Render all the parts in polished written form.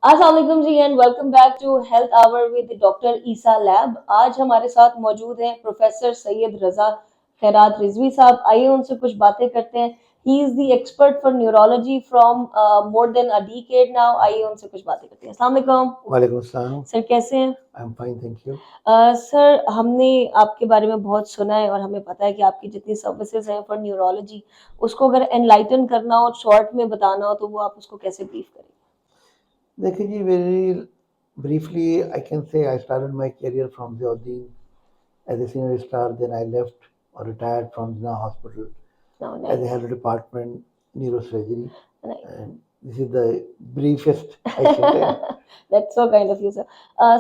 अस्सलाम वालेकुम जी and welcome back to health hour with doctor Isa लैब। आज हमारे साथ मौजूद हैं प्रोफेसर सैयद रजा खैरात रिजवी साहब। आइए उनसे कुछ बातें करते हैं। He is the expert for neurology from more than a decade now. आइए उनसे कुछ बातें करते हैं। अस्सलाम वालेकुम। वालेकुम अस्सलाम। सर कैसे हैं? I am fine, thank you. Sir हमने आपके बारे में बहुत सुना है और हमें पता है कि आपकी जितनी सर्विसेज हैं फॉर न्यूरोलॉजी, उसको अगर एनलाइटन करना हो, शॉर्ट में बताना हो, तो वो आप उसको कैसे ब्रीफ करें? देखिए जी, very briefly I can say I started my career from Ziauddin as a senior star. Then I left or retired from Jinnah Hospital No, as a nice. head of department neurosurgery, Nice. and this is the briefest I can say. That's so kind of you sir.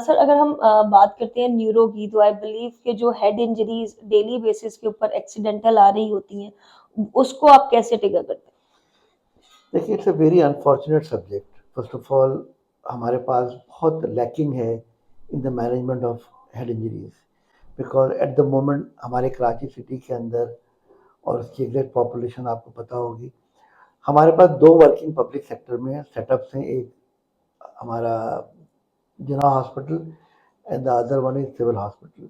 Sir अगर हम बात करते हैं neuro की, तो I believe कि जो head injuries daily basis के ऊपर एक्सीडेंटल आ रही होती हैं, उसको आप कैसे टिकर करते हैं? देखिए, it's a very unfortunate subject. First of all, हमारे पास बहुत लैकिंग है in the management of head injuries, because at the moment हमारे कराची सिटी के अंदर और उसकी एग्जैक्ट पॉपुलेशन आपको पता होगी। हमारे पास दो वर्किंग पब्लिक सेक्टर में सेटअप्स हैं। एक हमारा Jinnah hospital and the other one is civil hospital.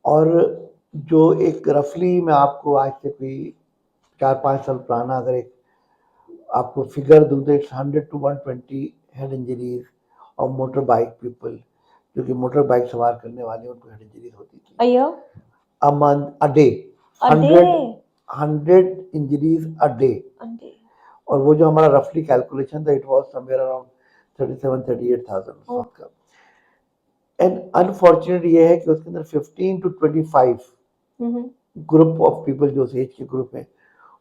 और जो एक रफली मैं आपको आज से कोई 4-5 साल पुराना अगर एक आपको फिगर दूं तो इट्स 100 to 120 हेड इंजरीज और मोटर बाइक पीपल, जो कि मोटर बाइक सवार करने वाले उनको हेड इंजरीज होती थी अयो a month a day. A day 100 injuries a day. A day. और वो जो हमारा रफली कैलकुलेशन था, it was somewhere around 37-38,000 oh. का। एंड अनफॉर्चुनेट ये है कि उसके अंदर 15 to 25 hmm. Group of people, जो एज के ग्रुप हैं,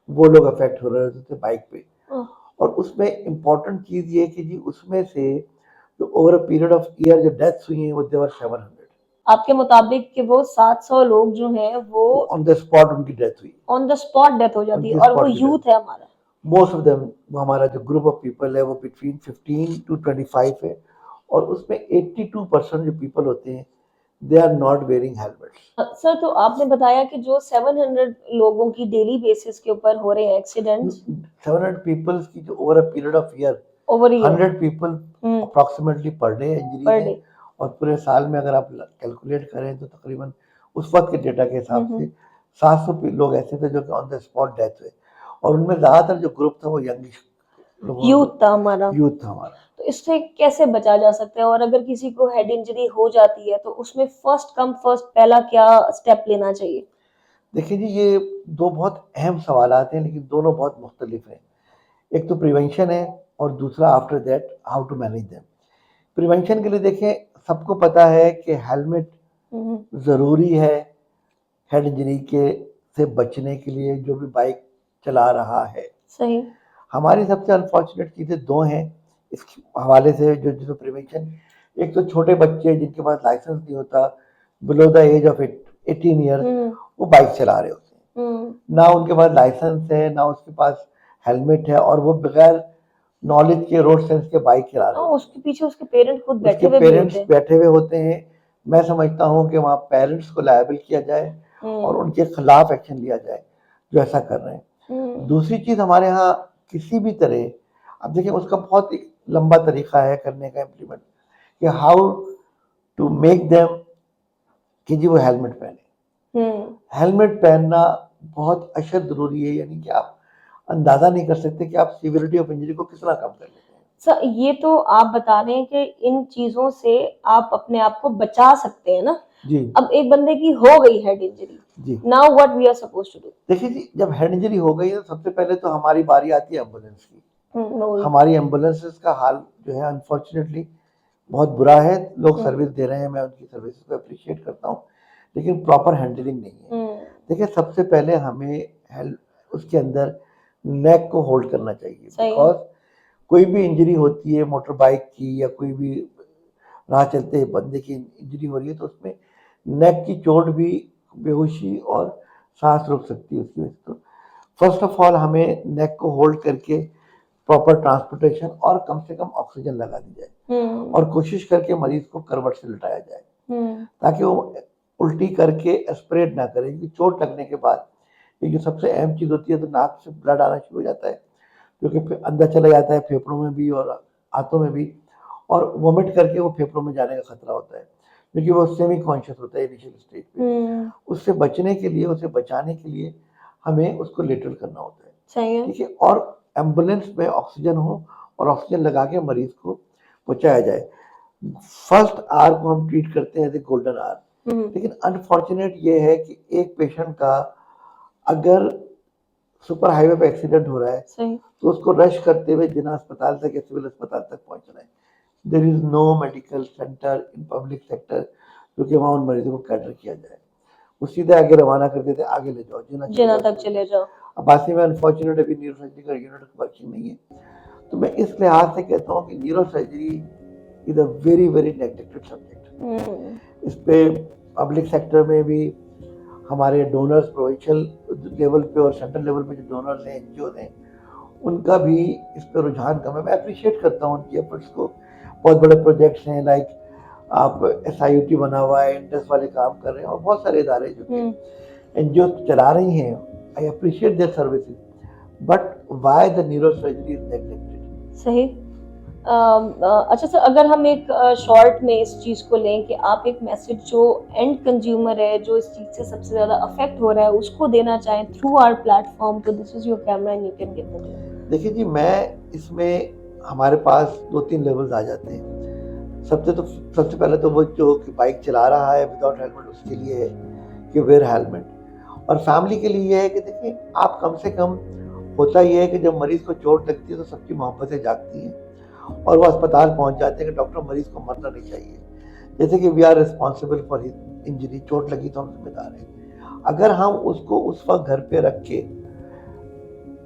वो लोग अफेक्ट हो रहे थे बाइक पे। ओह। और उसमें इम्पोर्टेंट चीज ये है कि जी उसमें से जो over a period of year जो डेथ्स हुई हैं वो देवर 700। आपके मुताबिक कि वो 700 लोग जो हैं वो वो ऑन द स्पॉट उनकी डेथ हुई, ऑन द स्पॉट डेथ हो जाती है, उनकी और वो स्पॉट की डेथ। यूथ है हमारा। मोस्ट ऑफ देम, वो हमारा जो ग्रुप ऑफ पीपल है वो बिटवीन 15 to 25 है। और उसमें 82% जो पीपल होते हैं, they are not wearing helmets. Sir तो आपने बताया कि जो 700 लोगों की डेली बेसिस के ऊपर हो रहे हैं एक्सीडेंट्स 700 पीपल्स की जो over a period of year, over year 100 people approximately per day injuries पर हैं। डे। और पूरे साल में अगर आप कैलकुलेट करें तो तकरीबन उस वक्त के डेटा के हिसाब हम्म। से 700 लोग ऐसे थे जो कि ऑन द स्पॉट डेथ हुए। और उनमें ज़्यादातर जो ग्रुप था वो यंग लोगों यूथ था हमारा। यूथ था हमारा। तो इससे कैसे बचा जा सकता है, और अगर किसी को हेड इंजरी हो जाती है तो उसमें फर्स्ट कम फर्स्ट पहला क्या स्टेप लेना चाहिए? देखिए जी, ये दो बहुत अहम सवाल आते हैं, लेकिन दोनों बहुत मुख्तलिफ हैं। एक तो प्रिवेंशन है और दूसरा after that how to manage them. Prevention के लिए देखें, सबको पता है कि हेलमेट हम्म। ज़रूरी है हेड इंजरी के से बचने के लिए जो भी बाइक चला रहा है। सही। हमारी सबसे अनफॉर्चुनेट चीज़ें दो हैं इस हवाले से, जो प्रिवेंशन। एक तो छोटे बच्चे जिनके पास लाइसेंस नहीं होता, below the age of 18 years, hmm. वो बाइक चला रहे होते हैं। ना उनके पास लाइसेंस है, ना उसके पास हेलमेट है, और वो बगैर नॉलेज के, रोड सेंस के बाइक चला रहे हाँ, होते उसके पीछे उसके पेरेंट खुद हैं। बैठे उसके हुए भी होते पेरेंट्स हैं। बैठे हुए होते हैं। मैं समझता हूँ कि वहाँ पेरेंट्स को लायबल किया जाए और हम्म। उनके खिलाफ एक्शन लिया जाए जो ऐसा कर रहे हैं। दूसरी चीज़, हमारे यहाँ किसी भी तरह, अब देखिए उसका बहुत एक लंबा तरीका है करने का इम्प्लीमेंट, कि हाउ टू मेक देम कि जी वो हेलमेट पहने। हेलमेट पहनना बहुत अशद ज़रूरी है, यानी कि आप अंदाज़ा नहीं कर सकते कि आप सीवियरिटी ऑफ इंजरी को कितना कम कर लेते हैं। सर ये तो आप बता रहे हैं कि इन चीजों से आप अपने आप को बचा सकते हैं ना। जी अब एक बंदे की हो गई हेड इंजरी, जी। Now what we are suppose to do? देखिए जी, जब हेड इंजरी हो गई है तो सबसे पहले तो हमारी बारी आती है एम्बुलेंस की। वही। हमारी एम्बुलेंसेस का हाल जो है अनफॉर्चुनेटली बहुत बुरा है। लोग सर्विस दे रहे हैं, मैं उनकी सर्विस को अप्रिशिएट करता हूँ, लेकिन प्रॉपर हैंडलिंग नहीं है। देखिए, सबसे पहले हमें हेल्प उसके अंदर नेक को होल्ड करना चाहिए, सही है। बिकॉज कोई भी इंजरी होती है मोटर बाइक की या कोई भी राह चलते बंदे की इंजरी हो रही है, तो उसमें नेक की चोट भी बेहोशी और सांस रुक सकती है उसकी वजह से। तो फर्स्ट ऑफ ऑल हमें नेक को होल्ड करके प्रॉपर ट्रांसपोर्टेशन और कम से कम ऑक्सीजन लगा दी जाए, और कोशिश करके मरीज को करवट से लिटाया जाए, ताकि वो उल्टी करके एस्पिरेट ना करे। क्योंकि चोट लगने के बाद ये जो सबसे अहम चीज़ होती है, तो नाक से ब्लड आना शुरू हो जाता है, जो कि अंदर चला जाता है फेफड़ों में भी और हाथों में भी, और वोमिट करके वो फेफड़ों में जाने का खतरा होता है, क्योंकि वो सेमी कॉन्शियस होता है इनिशियल स्टेज पे। उससे बचने के लिए, उसे बचाने के लिए हमें उसको लेटल करना होता है, सही है। ठीक है। और एम्बुलेंस में ऑक्सीजन हो और ऑक्सीजन लगा के मरीज को पहुंचाया जाए। फर्स्ट आवर को हम ट्रीट करते हैं एज ए गोल्डन आवर। लेकिन अनफॉर्चुनेट ये है कि एक पेशेंट का अगर सुपर हाईवे पे एक्सीडेंट हो रहा है सही। तो उसको रश करते हुए जिला अस्पताल तक या सिविल अस्पताल तक पहुंचना है। There is no medical centre in public sector जो कि वहाँ उन मरीजों को कैटर किया जाए। वो सीधे आगे रवाना कर देते, आगे ले जाओ, जिना तक चले जाओ। अब बासी में अनफॉर्चुनेट अभी न्यूरो सर्जरी का यूनिट वर्किंग नहीं है, तो मैं इस लिहाज से कहता हूँ कि neuro surgery is a very very neglected subject. इस पे पब्लिक सेक्टर में भी हमारे डोनर्स प्रोविंशियल लेवल पे और सेंट्रल लेवल पे जो डोनर्स हैं, एनजीओ हैं, उनका भी इस पे रुझान कम है। मैं अप्रिशिएट करता हूँ उनकी एफर्ट्स को। बहुत बड़े प्रोजेक्ट्स हैं, लाइक आप SIUT बना हुआ है, इंटरेस्ट वाले काम कर रहे हैं, और बहुत सारे इदारे जो कि एनजीओ चला रही हैं। I appreciate their services, but why the neuro surgery is neglected. सही। अच्छा सर, अगर हम एक शॉर्ट में इस चीज को लें कि आप एक मैसेज जो एंड कंज्यूमर है, जो इस चीज से सबसे ज्यादा अफेक्ट हो रहा है, उसको देना चाहें थ्रू आवर प्लेटफॉर्म, तो this is your camera and you can give it. देखिए जी, मैं इसमें हमारे पास 2-3 लेवल्स आ जाते हैं। सबसे पहले तो वो जो कि बाइक चला रहा है विदाउट हेलमेट, उसके लिए है कि वेयर हेलमेट। और फैमिली के लिए ये है कि देखिए, आप कम से कम, होता ये है कि जब मरीज को चोट लगती है तो सबकी मोहब्बतें जागती हैं और वो अस्पताल पहुंच जाते हैं कि डॉक्टर, मरीज को मरना नहीं चाहिए। जैसे कि we are responsible for his injury, चोट लगी तो हम जिम्मेदार हैं। अगर हम उसको उस वक्त घर पे रख के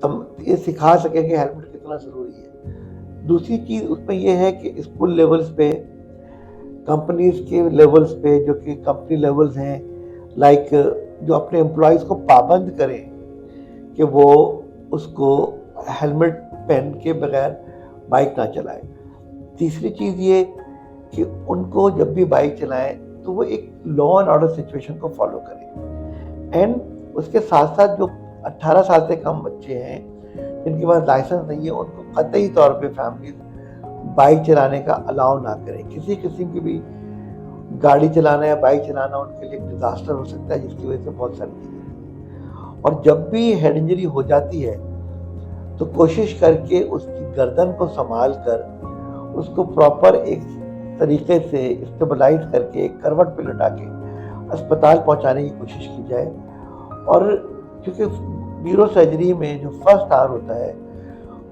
हम ये सिखा सकें कि हेलमेट कितना ज़रूरी है। दूसरी चीज़ उसमें यह है कि स्कूल लेवल्स पे, कंपनीज के लेवल्स पे, जो कि कंपनी लेवल्स हैं, लाइक जो अपने एम्प्लॉयज़ को पाबंद करें कि वो उसको हेलमेट पहन के बगैर बाइक ना चलाए। तीसरी चीज़ ये कि उनको जब भी बाइक चलाएं तो वो एक लॉ एंड ऑर्डर सिचुएशन को फॉलो करें। एंड उसके साथ साथ जो 18 साल से कम बच्चे हैं जिनके पास लाइसेंस नहीं है, उनको कतई तौर पे फैमिली बाइक चलाने का अलाउ ना करें। किसी किस्म की भी गाड़ी चलाना या बाइक चलाना उनके लिए डिजास्टर हो सकता है, जिसकी वजह से बहुत सारी चीज़ें। और जब भी हेड इंजरी हो जाती है तो कोशिश करके उसकी गर्दन को संभाल कर उसको प्रॉपर एक तरीके से स्टेबलाइज करके करवट पे लटा के अस्पताल पहुंचाने की कोशिश की जाए। और क्योंकि न्यूरो सर्जरी में जो फर्स्ट आवर होता है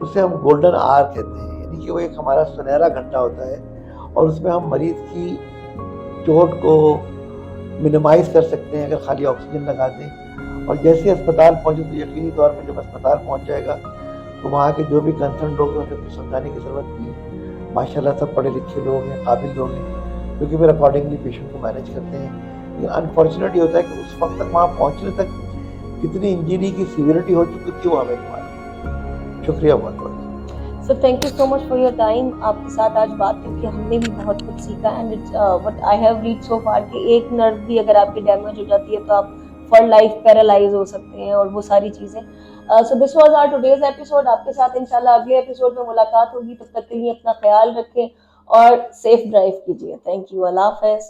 उसे हम गोल्डन आवर कहते हैं, यानी कि वो एक हमारा सुनहरा घंटा होता है और उसमें हम मरीज की चोट को मिनिमाइज कर सकते हैं अगर खाली ऑक्सीजन लगा दें। और जैसे अस्पताल पहुंचे तो यकीनी तौर पर जब अस्पताल पहुंच जाएगा तो वहाँ के जो भी कंसर्न लोग हैं उन्हें कुछ समझाने की ज़रूरत नहीं है। माशाल्लाह सब पढ़े लिखे लोग हैं, काबिल लोग हैं, क्योंकि फिर अकॉर्डिंगली पेशेंट को मैनेज करते हैं। लेकिन अनफॉर्चुनेट ये होता है कि उस वक्त तक वहाँ पहुँचने तक कितनी इंजरी की सीवियरिटी हो चुकी थी वो हमें नहीं मालूम। शुक्रिया बहुत बहुत। Sir, thank you so much for your time. आपके साथ आज बात करके हमने भी बहुत कुछ सीखा। And it's what I have read so far कि एक नर्व भी अगर आपकी डैमेज हो जाती है तो आप फॉर लाइफ पैरालाइज हो सकते हैं, और वो सारी चीज़ें। So this was our today's episode. आपके साथ इंशाल्लाह अगले एपिसोड में मुलाकात होगी। तब तक के लिए अपना ख्याल रखें और सेफ ड्राइव कीजिए। Thank you. अल्लाह हाफ़िज़।